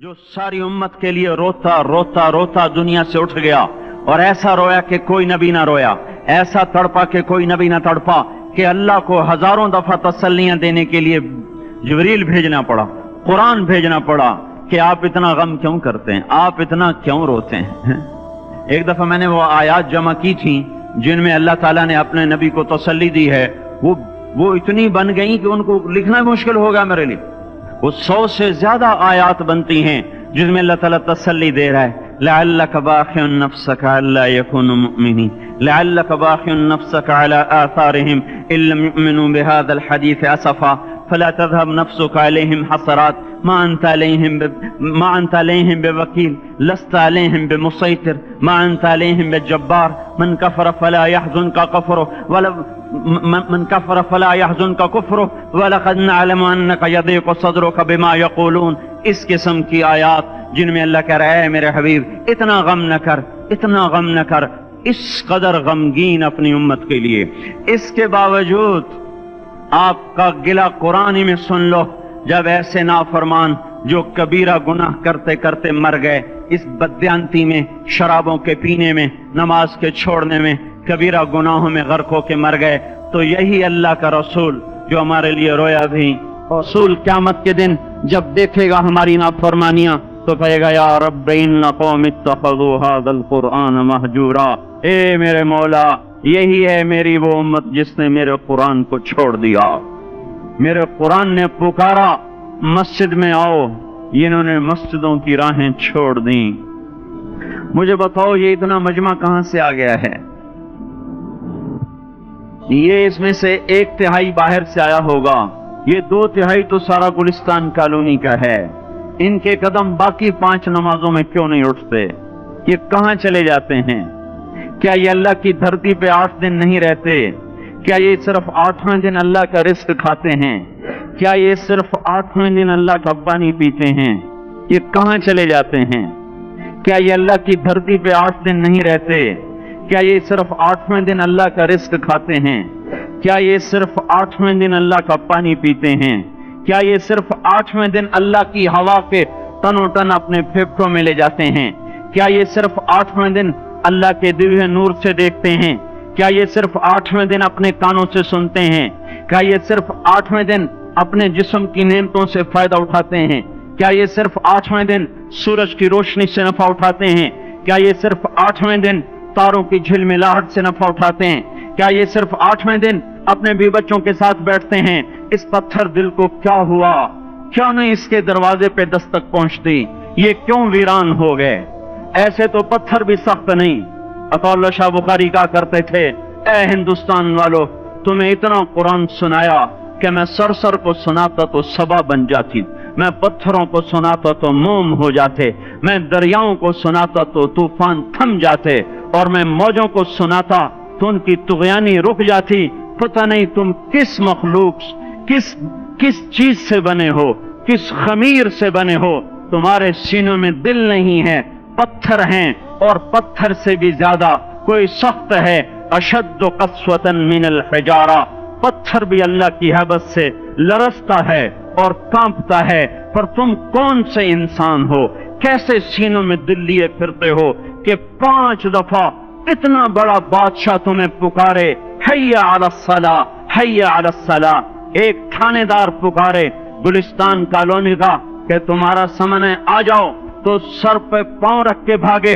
جو ساری امت کے لیے روتا روتا روتا دنیا سے اٹھ گیا اور ایسا رویا کہ کوئی نبی نہ رویا، ایسا تڑپا کہ کوئی نبی نہ تڑپا، کہ اللہ کو ہزاروں دفعہ تسلیاں دینے کے لیے جبریل بھیجنا پڑا، قرآن بھیجنا پڑا کہ آپ اتنا غم کیوں کرتے ہیں، آپ اتنا کیوں روتے ہیں۔ ایک دفعہ میں نے وہ آیات جمع کی تھیں جن میں اللہ تعالیٰ نے اپنے نبی کو تسلی دی ہے، وہ اتنی بن گئی کہ ان کو لکھنا مشکل ہوگا میرے لیے۔ وہ 100 سے زیادہ آیات بنتی ہیں جس میں اللہ تعالیٰ تسلی دے رہا ہے، لعلک باخع نفسک الا یکونوا مؤمنین، لعلک باخع نفسک علی آثارہم ان لم یؤمنوا بہذا الحدیث اسفا فلا تذهب نفسك عليهم حسرات ما أنت عليهم بوكيل لست عليهم بمسيطر ما أنت عليهم بجبار من كفر فلا يحزنك كفره ولقد نعلم أنك يضيق صدرك بما يقولون۔ اس قسم کی آیات جن میں اللہ کہہ رہا ہے میرے حبیب اتنا غم نہ کر، اتنا غم نہ کر، اس قدر غمگین اپنی امت کے لیے۔ اس کے باوجود آپ کا گلہ قرآن میں سن لو، جب ایسے نافرمان جو کبیرہ گناہ کرتے کرتے مر گئے، اس بددیانتی میں، شرابوں کے پینے میں، نماز کے چھوڑنے میں، کبیرہ گناہوں میں غرق ہو کے مر گئے، تو یہی اللہ کا رسول جو ہمارے لیے رویا بھی، رسول قیامت کے دن جب دیکھے گا ہماری نافرمانیاں تو کہے گا یا رب ان قوم اتخذوا هذا القرآن مہجورا، اے میرے مولا یہی ہے میری وہ امت جس نے میرے قرآن کو چھوڑ دیا۔ میرے قرآن نے پکارا مسجد میں آؤ، انہوں نے مسجدوں کی راہیں چھوڑ دیں۔ مجھے بتاؤ یہ اتنا مجمع کہاں سے آ گیا ہے؟ یہ اس میں سے 1/3 باہر سے آیا ہوگا، یہ 2/3 تو سارا گلستان کالونی کا ہے۔ ان کے قدم باقی 5 نمازوں میں کیوں نہیں اٹھتے؟ یہ کہاں چلے جاتے ہیں؟ کیا یہ اللہ کی دھرتی پہ 8 دن نہیں رہتے؟ کیا یہ صرف 8ویں دن اللہ کا رزق کھاتے ہیں؟ کیا یہ صرف 8ویں دن اللہ کا پانی پیتے ہیں؟ یہ کہاں چلے جاتے ہیں؟ کیا یہ اللہ کی دھرتی پہ 8 دن نہیں رہتے؟ کیا یہ صرف 8ویں دن اللہ کا رزق کھاتے ہیں؟ کیا یہ صرف 8ویں دن اللہ کا پانی پیتے ہیں؟ کیا یہ صرف 8ویں دن اللہ کی ہوا کے تنو تن اپنے پھیپھڑوں میں لے جاتے ہیں؟ کیا یہ صرف 8ویں دن اللہ کے دیوئے نور سے دیکھتے ہیں؟ کیا یہ صرف 8ویں دن اپنے کانوں سے سنتے ہیں؟ کیا یہ صرف 8ویں دن اپنے جسم کی نعمتوں سے فائدہ اٹھاتے ہیں؟ کیا یہ صرف 8ویں دن سورج کی روشنی سے نفع اٹھاتے ہیں؟ کیا یہ صرف 8ویں دن تاروں کی جھلملاہٹ سے نفع اٹھاتے ہیں؟ کیا یہ صرف 8ویں دن اپنے بیوی بچوں کے ساتھ بیٹھتے ہیں؟ اس پتھر دل کو کیا ہوا؟ کیوں نہیں اس کے دروازے پہ دستک پہنچتی؟ یہ کیوں ویران ہو گئے؟ ایسے تو پتھر بھی سخت نہیں۔ عطا اللہ شاہ بخاری کہا کرتے تھے، اے ہندوستان والو، تمہیں اتنا قرآن سنایا کہ میں سر کو سناتا تو صبا بن جاتی، میں پتھروں کو سناتا تو موم ہو جاتے، میں دریاؤں کو سناتا تو طوفان تھم جاتے، اور میں موجوں کو سناتا تو ان کی طغیانی رک جاتی۔ پتہ نہیں تم کس مخلوق، کس چیز سے بنے ہو، کس خمیر سے بنے ہو، تمہارے سینوں میں دل نہیں ہے، پتھر ہیں، اور پتھر سے بھی زیادہ کوئی سخت ہے، اشد قسوة من الحجارہ، پتھر بھی اللہ کی حیبت سے لرزتا ہے اور کانپتا ہے، پر تم کون سے انسان ہو، کیسے سینوں میں دل لیے پھرتے ہو کہ 5 دفعہ اتنا بڑا بادشاہ تمہیں پکارے، حی علی الصلاۃ، حی علی الصلاۃ، ایک تھانے دار پکارے گلستان کالونی کا کہ تمہارا سمن ہے آ جاؤ، تو سر پہ پاؤں رکھ کے بھاگے،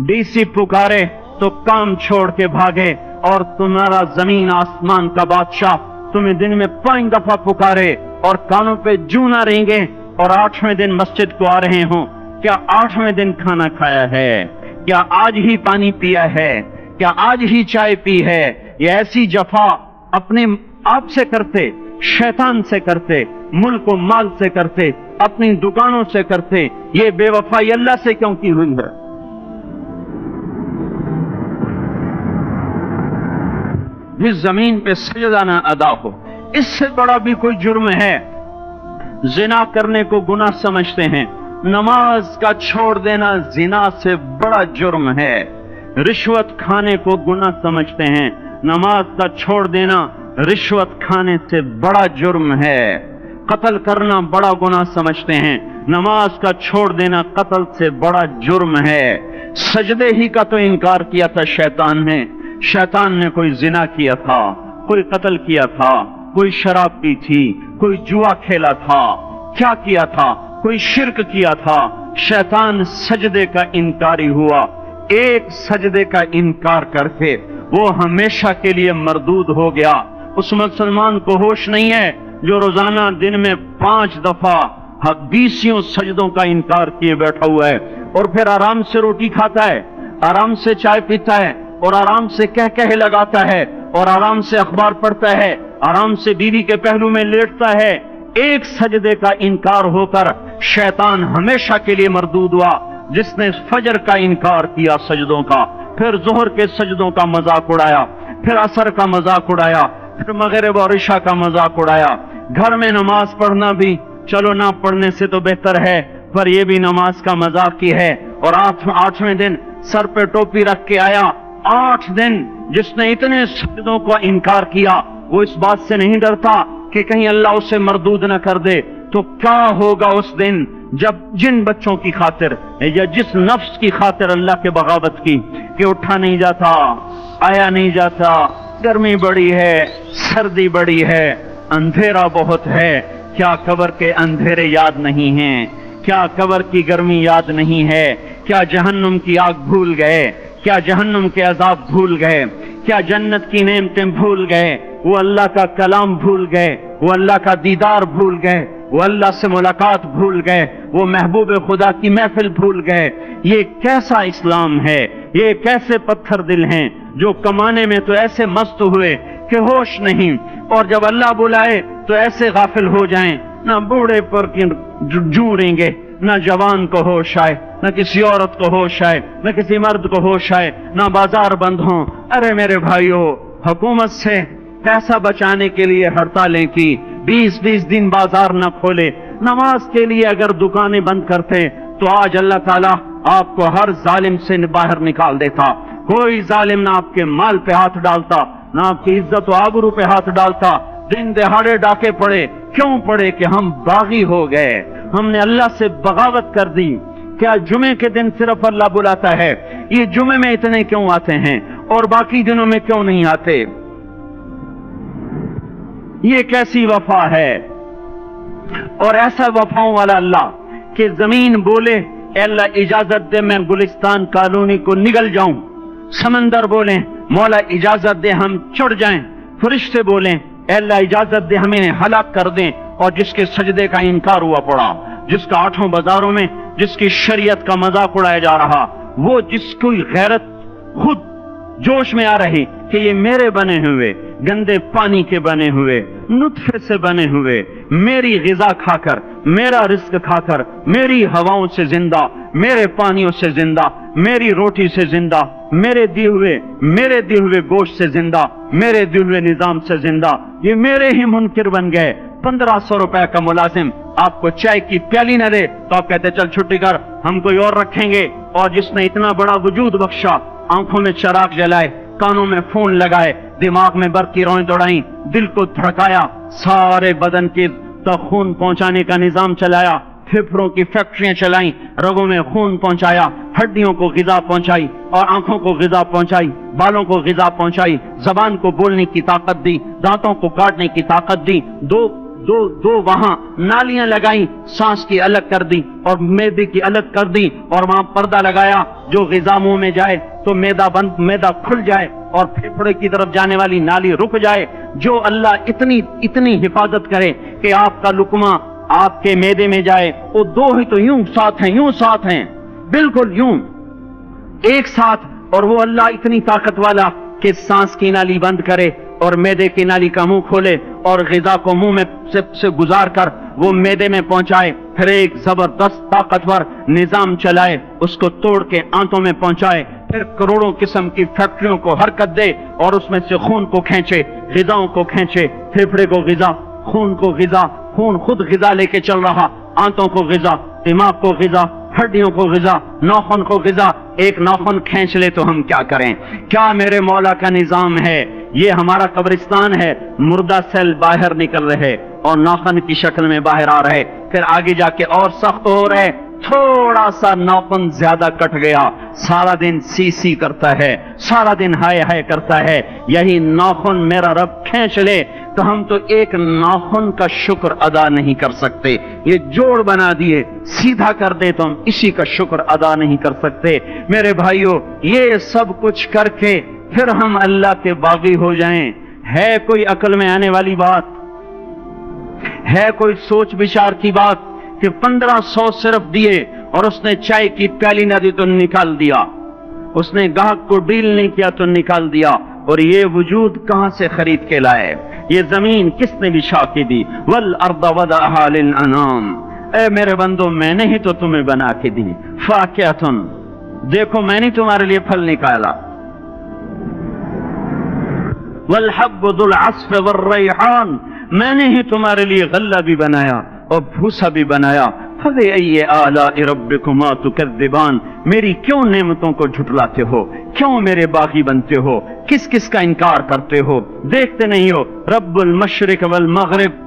ڈی سی پکارے تو کام چھوڑ کے بھاگے، اور تمہارا زمین آسمان کا بادشاہ تمہیں دن میں 5 دفعہ پکارے اور کانوں پہ جوں نہ رینگے، اور 8ویں دن مسجد کو آ رہے ہوں۔ کیا 8ویں دن کھانا کھایا ہے؟ کیا آج ہی پانی پیا ہے؟ کیا آج ہی چائے پی ہے؟ یہ ایسی جفا اپنے آپ سے کرتے، شیطان سے کرتے، ملک و مال سے کرتے، اپنی دکانوں سے کرتے، یہ بے وفائی اللہ سے کیوں کی ہوئی ہے؟ جس زمین پہ سجدہ نہ ادا ہو، اس سے بڑا بھی کوئی جرم ہے؟ زنا کرنے کو گناہ سمجھتے ہیں، نماز کا چھوڑ دینا زنا سے بڑا جرم ہے۔ رشوت کھانے کو گناہ سمجھتے ہیں، نماز کا چھوڑ دینا رشوت کھانے سے بڑا جرم ہے۔ قتل کرنا بڑا گناہ سمجھتے ہیں، نماز کا چھوڑ دینا قتل سے بڑا جرم ہے۔ سجدے ہی کا تو انکار کیا تھا شیطان نے کوئی زنا کیا تھا، کوئی قتل کیا تھا، کوئی شراب پی تھی، کوئی جوا کھیلا تھا، کیا کیا تھا، کوئی شرک کیا تھا، شیطان سجدے کا انکاری ہوا۔ ایک سجدے کا انکار کر کے وہ ہمیشہ کے لیے مردود ہو گیا۔ اس مسلمان کو ہوش نہیں ہے جو روزانہ دن میں 5 دفعہ 20 سجدوں کا انکار کیے بیٹھا ہوا ہے، اور پھر آرام سے روٹی کھاتا ہے، آرام سے چائے پیتا ہے، اور آرام سے کہہ لگاتا ہے، اور آرام سے اخبار پڑھتا ہے، آرام سے بیوی کے پہلو میں لیٹتا ہے۔ ایک سجدے کا انکار ہو کر شیطان ہمیشہ کے لیے مردود ہوا۔ جس نے فجر کا انکار کیا سجدوں کا، پھر ظہر کے سجدوں کا مذاق اڑایا، پھر عصر کا مذاق اڑایا، پھر مغرب اور عشاء کا مذاق اڑایا۔ گھر میں نماز پڑھنا بھی چلو نہ پڑھنے سے تو بہتر ہے، پر یہ بھی نماز کا مذاق کی ہے۔ اور 8ویں دن سر پہ ٹوپی رکھ کے آیا۔ 8 دن جس نے اتنے سجدوں کا انکار کیا، وہ اس بات سے نہیں ڈرتا کہ کہیں اللہ اسے مردود نہ کر دے، تو کیا ہوگا اس دن جب جن بچوں کی خاطر یا جس نفس کی خاطر اللہ کے بغاوت کی کہ اٹھا نہیں جاتا، آیا نہیں جاتا، گرمی بڑی ہے، سردی بڑی ہے، اندھیرا بہت ہے، کیا قبر کے اندھیرے یاد نہیں ہیں؟ کیا قبر کی گرمی یاد نہیں ہے؟ کیا جہنم کی آگ بھول گئے؟ کیا جہنم کے عذاب بھول گئے؟ کیا جنت کی نعمتیں بھول گئے؟ وہ اللہ کا کلام بھول گئے، وہ اللہ کا دیدار بھول گئے، وہ اللہ سے ملاقات بھول گئے، وہ محبوب خدا کی محفل بھول گئے۔ یہ کیسا اسلام ہے؟ یہ کیسے پتھر دل ہیں جو کمانے میں تو ایسے مست ہوئے کہ ہوش نہیں، اور جب اللہ بلائے تو ایسے غافل ہو جائیں، نہ بوڑھے پر جوڑیں گے، نہ جوان کو ہوش آئے، نہ کسی عورت کو ہوش آئے، نہ کسی مرد کو ہوش آئے، نہ بازار بند ہوں۔ ارے میرے بھائیو، حکومت سے پیسہ بچانے کے لیے ہڑتالیں کی، 20 دن بازار نہ کھولے، نماز کے لیے اگر دکانیں بند کرتے تو آج اللہ تعالیٰ آپ کو ہر ظالم سے باہر نکال دیتا۔ کوئی ظالم نہ آپ کے مال پہ ہاتھ ڈالتا، نہ آپ کی عزت و آبرو پہ ہاتھ ڈالتا۔ دن دہاڑے ڈاکے پڑے، کیوں پڑے؟ کہ ہم باغی ہو گئے، ہم نے اللہ سے بغاوت کر دی۔ کیا جمعے کے دن صرف اللہ بلاتا ہے؟ یہ جمعے میں اتنے کیوں آتے ہیں اور باقی دنوں میں کیوں نہیں آتے؟ یہ کیسی وفا ہے؟ اور ایسا وفاؤں والا اللہ کہ زمین بولے اے اللہ اجازت دے میں گلستان کالونی کو نگل جاؤں، سمندر بولیں مولا اجازت دے ہم چڑھ جائیں، فرشتے بولیں اے اللہ اجازت دے ہمیں ہلاک کر دیں، اور جس کے سجدے کا انکار ہوا پڑا، جس کا 8 بازاروں میں جس کی شریعت کا مذاق اڑایا جا رہا، وہ جس کی غیرت خود جوش میں آ رہی کہ یہ میرے بنے ہوئے گندے پانی کے بنے ہوئے نطفے سے بنے ہوئے، میری غذا کھا کر، میرا رزق کھا کر، میری ہواؤں سے زندہ، میرے پانیوں سے زندہ، میری روٹی سے زندہ، میرے دیے ہوئے گوشت سے زندہ، میرے دیے ہوئے نظام سے زندہ، یہ میرے ہی منکر بن گئے۔ 1500 روپے کا ملازم آپ کو چائے کی پیالی نہ دے تو آپ کہتے چل چھٹی کر، ہم کوئی اور رکھیں گے۔ اور جس نے اتنا بڑا وجود بخشا، آنکھوں میں چراغ جلائے، کانوں میں فون لگائے، دماغ میں برق کی روئیں دوڑائیں، دل کو دھڑکایا، سارے بدن کے تک خون پہنچانے کا نظام چلایا، پھیپھڑوں کی فیکٹریاں چلائیں، رگوں میں خون پہنچایا، ہڈیوں کو غذا پہنچائی، اور آنکھوں کو غذا پہنچائی، بالوں کو غذا پہنچائی، زبان کو بولنے کی طاقت دی، دانتوں کو کاٹنے کی طاقت دی، دو وہاں نالیاں لگائیں، سانس کی الگ کر دی اور معدے کی الگ کر دی، اور وہاں پردہ لگایا، جو غذا منہ میں جائے تو معدہ کھل جائے اور پھیپھڑے کی طرف جانے والی نالی رک جائے۔ جو اللہ اتنی حفاظت کرے کہ آپ کا لقمہ آپ کے معدے میں جائے، وہ دو ہی تو یوں ساتھ ہیں، بالکل یوں ایک ساتھ، اور وہ اللہ اتنی طاقت والا کہ سانس کی نالی بند کرے اور معدے کی نالی کا منہ کھولے اور غذا کو منہ میں سے گزار کر وہ معدے میں پہنچائے، پھر ایک زبردست طاقتور نظام چلائے، اس کو توڑ کے آنتوں میں پہنچائے، پھر کروڑوں قسم کی فیکٹریوں کو حرکت دے اور اس میں سے خون کو کھینچے، غذاؤں کو کھینچے، پھیپھڑے کو غذا، خون کو غذا، خون خود غذا لے کے چل رہا، آنتوں کو غذا، دماغ کو غذا، ہڈیوں کو غذا، ناخن کو غذا۔ ایک ناخن کھینچ لے تو ہم کیا کریں؟ کیا میرے مولا کا نظام ہے؟ یہ ہمارا قبرستان ہے، مردہ سیل باہر نکل رہے، اور ناخن کی شکل میں باہر آ رہے، پھر آگے جا کے اور سخت ہو رہے، تھوڑا سا ناخن زیادہ کٹ گیا، سارا دن سی سی کرتا ہے، سارا دن ہائے ہائے کرتا ہے، یہی ناخن میرا رب کھینچ لے تو ہم تو ایک ناخن کا شکر ادا نہیں کر سکتے، یہ جوڑ بنا دیے سیدھا کر دے تو ہم اسی کا شکر ادا نہیں کر سکتے۔ میرے بھائیو، یہ سب کچھ کر کے پھر ہم اللہ کے باغی ہو جائیں، ہے کوئی عقل میں آنے والی بات؟ ہے کوئی سوچ بچار کی بات کہ 1500 صرف دیے اور اس نے چائے کی پیالی نہ دی تو نکال دیا، اس نے گاہک کو ڈیل نہیں کیا تو نکال دیا، اور یہ وجود کہاں سے خرید کے لائے؟ یہ زمین کس نے بچھا کے دی؟ والارض وضعها للانام، اے میرے بندو میں نے ہی تو تمہیں بنا کے دی، فاکہۃ، دیکھو میں نے تمہارے لیے پھل نکالا، والحب ذو العصف والریحان، میں نے ہی تمہارے لیے غلہ بھی بنایا اور بھوسا بھی بنایا، فبأي آلاء ربكما تكذبان، میری کیوں نعمتوں کو جھٹلاتے ہو؟ کیوں میرے باغی بنتے ہو؟ کس کس کا انکار کرتے ہو؟ دیکھتے نہیں ہو رب المشرق والمغرب،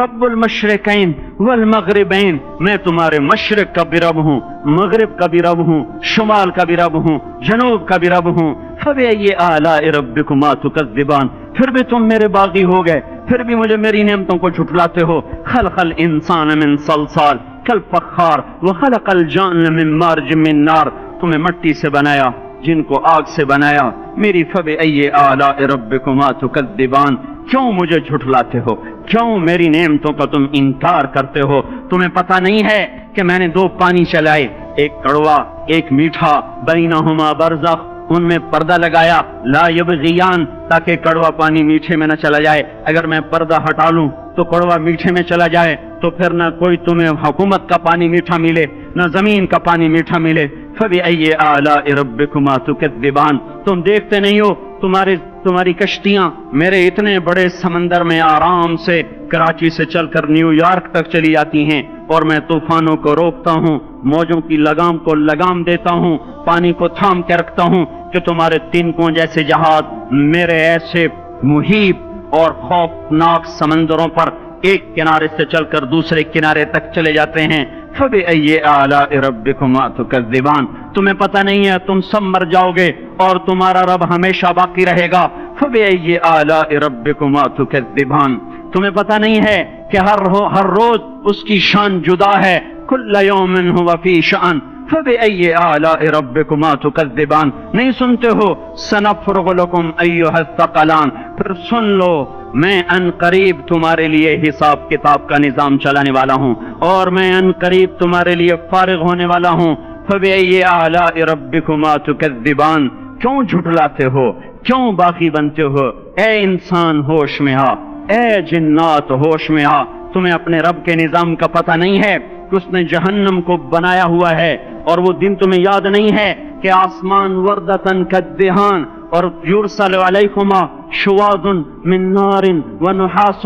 رب المشرقین والمغربین، میں تمہارے مشرق کا بھی رب ہوں، مغرب کا بھی رب ہوں، شمال کا بھی رب ہوں، جنوب کا بھی رب ہوں، فبأي آلاء ربكما تكذبان، پھر بھی تم میرے باغی ہو گئے، پھر بھی مجھے میری نعمتوں کو جھٹلاتے ہو۔ خلق الانسان من صلصال کالفخار وخلق الجان من مارج من نار، تمہیں مٹی سے بنایا، جن کو آگ سے بنایا، میری فبأي آلاء ربكما تكذبان، کیوں مجھے جھٹلاتے ہو؟ کیوں میری نعمتوں کا تم انکار کرتے ہو؟ تمہیں پتہ نہیں ہے کہ میں نے دو پانی چلائے، ایک کڑوا ایک میٹھا، بینہما برزخ، ان میں پردہ لگایا، لا یبغیان، تاکہ کڑوا پانی میٹھے میں نہ چلا جائے، اگر میں پردہ ہٹا لوں تو کڑوا میٹھے میں چلا جائے تو پھر نہ کوئی تمہیں حکومت کا پانی میٹھا ملے نہ زمین کا پانی میٹھا ملے۔ فبأي آلاء ربكما تكذبان، تم دیکھتے نہیں ہو تمہاری کشتیاں میرے اتنے بڑے سمندر میں آرام سے کراچی سے چل کر نیو یارک تک چلی جاتی ہیں، اور میں طوفانوں کو روکتا ہوں، موجوں کی لگام کو لگام دیتا ہوں، پانی کو تھام کے رکھتا ہوں کہ تمہارے تنکوں جیسے جہاز میرے ایسے محیط اور خوفناک سمندروں پر ایک کنارے سے چل کر دوسرے کنارے تک چلے جاتے ہیں۔ فبأي آلاء ربكما تكذبان، تمہیں پتہ نہیں ہے تم سب مر جاؤ گے اور تمہارا رب ہمیشہ باقی رہے گا۔ فبأي آلاء ربكما تكذبان، تمہیں پتہ نہیں ہے کہ ہر روز اس کی شان جدا ہے، كل يوم هو في شأن، فبأي آلاء ربكما تكذبان، نہیں سنتے ہو؟ سنفرغ لكم أيها الثقلان، پھر سن لو میں ان قریب تمہارے لیے حساب کتاب کا نظام چلانے والا ہوں، اور میں ان قریب تمہارے لیے فارغ ہونے والا ہوں۔ فبأي آلاء ربكما تكذبان، کیوں جھٹلاتے ہو؟ کیوں باقی بنتے ہو؟ اے انسان ہوش میں آ، اے جنات ہوش میں آ، تمہیں اپنے رب کے نظام کا پتہ نہیں ہے کہ اس نے جہنم کو بنایا ہوا ہے، اور وہ دن تمہیں یاد نہیں ہے کہ آسمان وردتن کالدہان، اور یرسل علیکما شواظ من نار ونحاس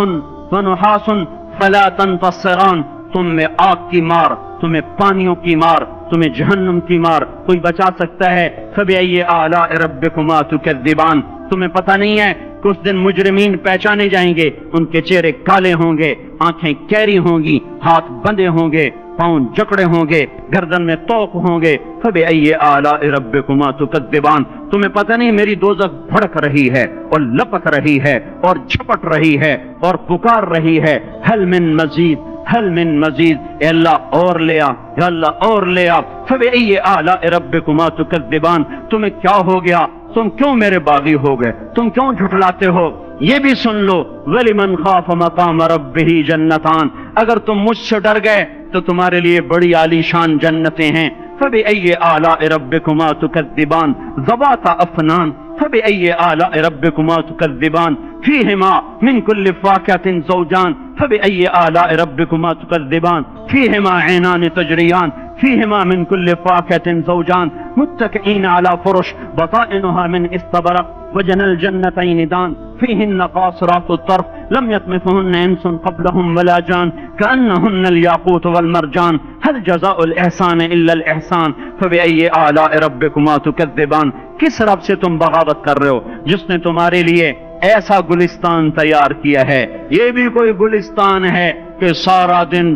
فلا تنتصران، تم میں آگ کی مار، تمہیں پانیوں کی مار، تمہیں جہنم کی مار کوئی بچا سکتا ہے؟ فبأي آلاء ربكما تكذبان، تمہیں پتہ نہیں ہے کہ اس دن مجرمین پہچانے جائیں گے، ان کے چہرے کالے ہوں گے، آنکھیں کیری ہوں گی، ہاتھ بندے ہوں گے، پاؤں جکڑے ہوں گے، گردن میں توق ہوں گے۔ فبأي آلاء ربكما تكذبان، تمہیں پتہ نہیں میری دوزخ بھڑک رہی ہے اور لپک رہی ہے اور جھپٹ رہی ہے اور پکار رہی ہے، هل من مزید، هل من مزید، اے اللہ اور لے آ، یا اللہ اور لے آ۔ فبأي آلاء ربكما تكذبان، تمہیں کیا ہو گیا؟ تم کیوں میرے باغی ہو گئے؟ تم کیوں جھٹلاتے ہو؟ یہ بھی سن لو، وَلِمَنْ خَافَ مَقَامَ رَبِّهِ جَنَّتَانِ، اگر تم مجھ سے ڈر گئے تو تمہارے لیے بڑی عالی شان جنتیں ہیں۔ فبأي آلاء ربكما تكذبان ذواتا افنان، فبأي آلاء ربكما تكذبان فيهما من كل فاكهة زوجان، فبأي آلاء ربكما تكذبان فيهما عينان تجريان، فيهما من كل فاكهة زوجان متكئين على فرش بطائنها من استبرق وجنى الجنتين دان، فيهن قاصرات الطرف لم يطمثهن انس قبلهم ولا جان، كأنهن الياقوت والمرجان، هل جزاء الإحسان إلا الإحسان، فبأي آلاء ربكما تكذبان، کس رب سے تم بغاوت کر رہے ہو جس نے تمہارے لیے ایسا گلستان تیار کیا ہے. یہ بھی کوئی گلستان ہے کہ سارا دن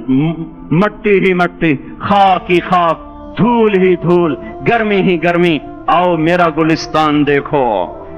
مٹی ہی مٹی، خاک ہی خاک، دھول ہی دھول، گرمی ہی گرمی. آؤ میرا گلستان دیکھو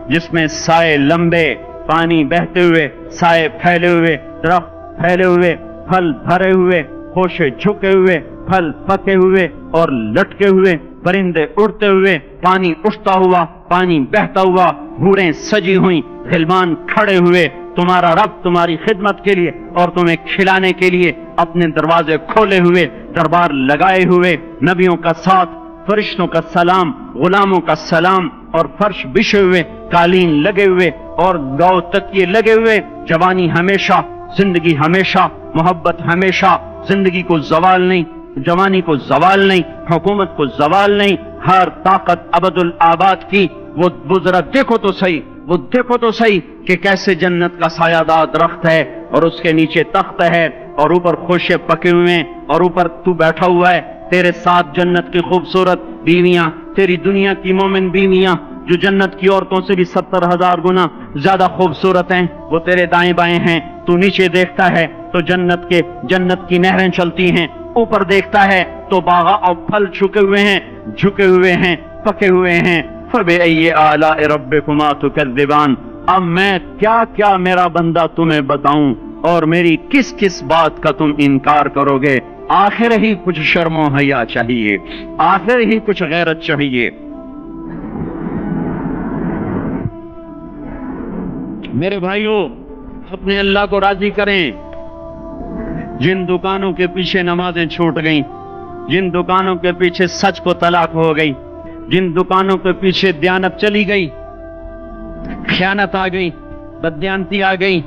جس میں سائے لمبے، پانی بہتے ہوئے، سائے پھیلے ہوئے، درخت پھیلے ہوئے، پھل بھرے ہوئے، خوشے جھکے ہوئے، پھل پکے ہوئے اور لٹکے ہوئے، پرندے اڑتے ہوئے، پانی اٹھتا ہوا، پانی بہتا ہوا، حوریں سجی ہوئی، غلمان کھڑے ہوئے تمہارا رب تمہاری خدمت کے لیے اور تمہیں کھلانے کے لیے اپنے دروازے کھولے ہوئے، دربار لگائے ہوئے، نبیوں کا ساتھ، فرشتوں کا سلام، غلاموں کا سلام، اور فرش بچھے ہوئے، قالین لگے ہوئے اور گاؤ تکیے لگے ہوئے. جوانی ہمیشہ، زندگی ہمیشہ، محبت ہمیشہ، زندگی کو زوال نہیں، جوانی کو زوال نہیں، حکومت کو زوال نہیں، ہر طاقت ابد الآباد کی. وہ ذرا دیکھو تو صحیح، وہ دیکھو تو صحیح کہ کیسے جنت کا سایہ دار درخت ہے اور اس کے نیچے تخت ہے اور اوپر خوشے پکے ہوئے ہیں اور اوپر تو بیٹھا ہوا ہے. تیرے ساتھ جنت کی خوبصورت بیویاں، تیری دنیا کی مومن بیویاں جو جنت کی عورتوں سے بھی 70,000 گنا زیادہ خوبصورت ہیں، وہ تیرے دائیں بائیں ہیں. تو نیچے دیکھتا ہے تو جنت کی نہریں چلتی ہیں، اوپر دیکھتا ہے تو باغ اور پھل جھکے ہوئے ہیں، پکے ہوئے ہیں. فَبِأَيِّ آلَاءِ رَبِّكُمَا تُكَذِّبَانِ. اب میں کیا کیا میرا بندہ تمہیں بتاؤں اور میری کس کس بات کا تم انکار کرو گے. آخر ہی کچھ شرم و حیا چاہیے، آخر ہی کچھ غیرت چاہیے. میرے بھائیوں، اپنے اللہ کو راضی کریں. جن دکانوں کے پیچھے نمازیں چھوٹ گئیں، جن دکانوں کے پیچھے سچ کو طلاق ہو گئی، جن دکانوں کے پیچھے دیانت چلی گئی، خیانت آ گئی، بددیانتی آ گئی،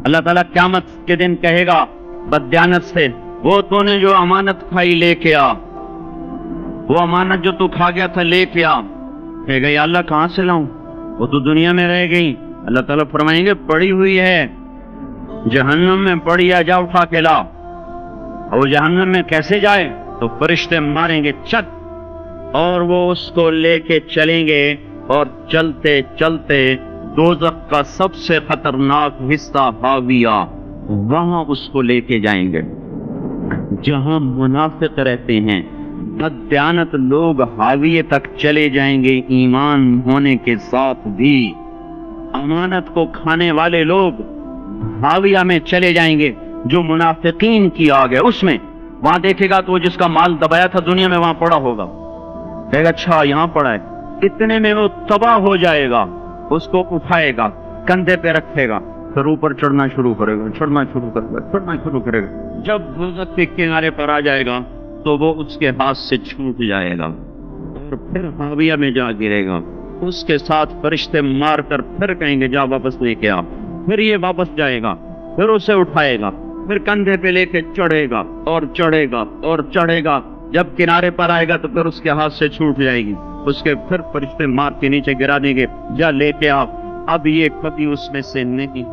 اللہ تعالیٰ قیامت کے دن کہے گا بددیانت سے، وہ تو نے جو امانت کھائی لے کے آ، وہ امانت جو تو کھا گیا تھا لے کے آ. کہے گا یا اللہ کہاں سے لاؤں، وہ تو دنیا میں رہ گئی. اللہ تعالیٰ فرمائیں گے پڑی ہوئی ہے جہنم میں، پڑی ہے، جا اٹھا کے لا. اور جہنم میں کیسے جائے؟ تو فرشتے ماریں گے چت اور وہ اس کو لے کے چلیں گے اور چلتے چلتے دوزخ کا سب سے خطرناک حصہ حاویہ، وہاں اس کو لے کے جائیں گے جہاں منافق رہتے ہیں. بددیانت لوگ حاویہ تک چلے جائیں گے ایمان ہونے کے ساتھ بھی. امانت کو کھانے والے لوگ حاویہ میں چلے جائیں گے جو منافقین کی آگ ہے اس میں. وہاں دیکھے گا تو وہ جس کا مال دبایا تھا دنیا میں وہاں پڑا ہوگا، کہے گا اچھا یہاں پڑا ہے. اتنے میں وہ تباہ ہو جائے گا، اس کو اٹھائے گا، کندھے پہ رکھے گا، پھر اوپر چڑھنا شروع کرے گا، چڑھنا شروع کرے گا. جب دوزخ کے کنارے پر آ جائے گا تو وہ اس کے ہاتھ سے چھوٹ جائے گا اور پھر حاویہ میں جا گرے گا. اس کے ساتھ فرشتے مار کر پھر کہیں گے جا واپس لے کے آ. پھر یہ واپس جائے گا، پھر اسے اٹھائے گا، پھر کندھے پہ لے کے چڑھے گا اور چڑھے گا اور چڑھے گا. جب کنارے پر آئے گا تو پھر اس کے ہاتھ سے چھوٹ جائے گی. اس کے پھر فرشتے مار کے نیچے گرا دیں گے جا لے کے آ. اب یہ کبھی اس میں سے نہیں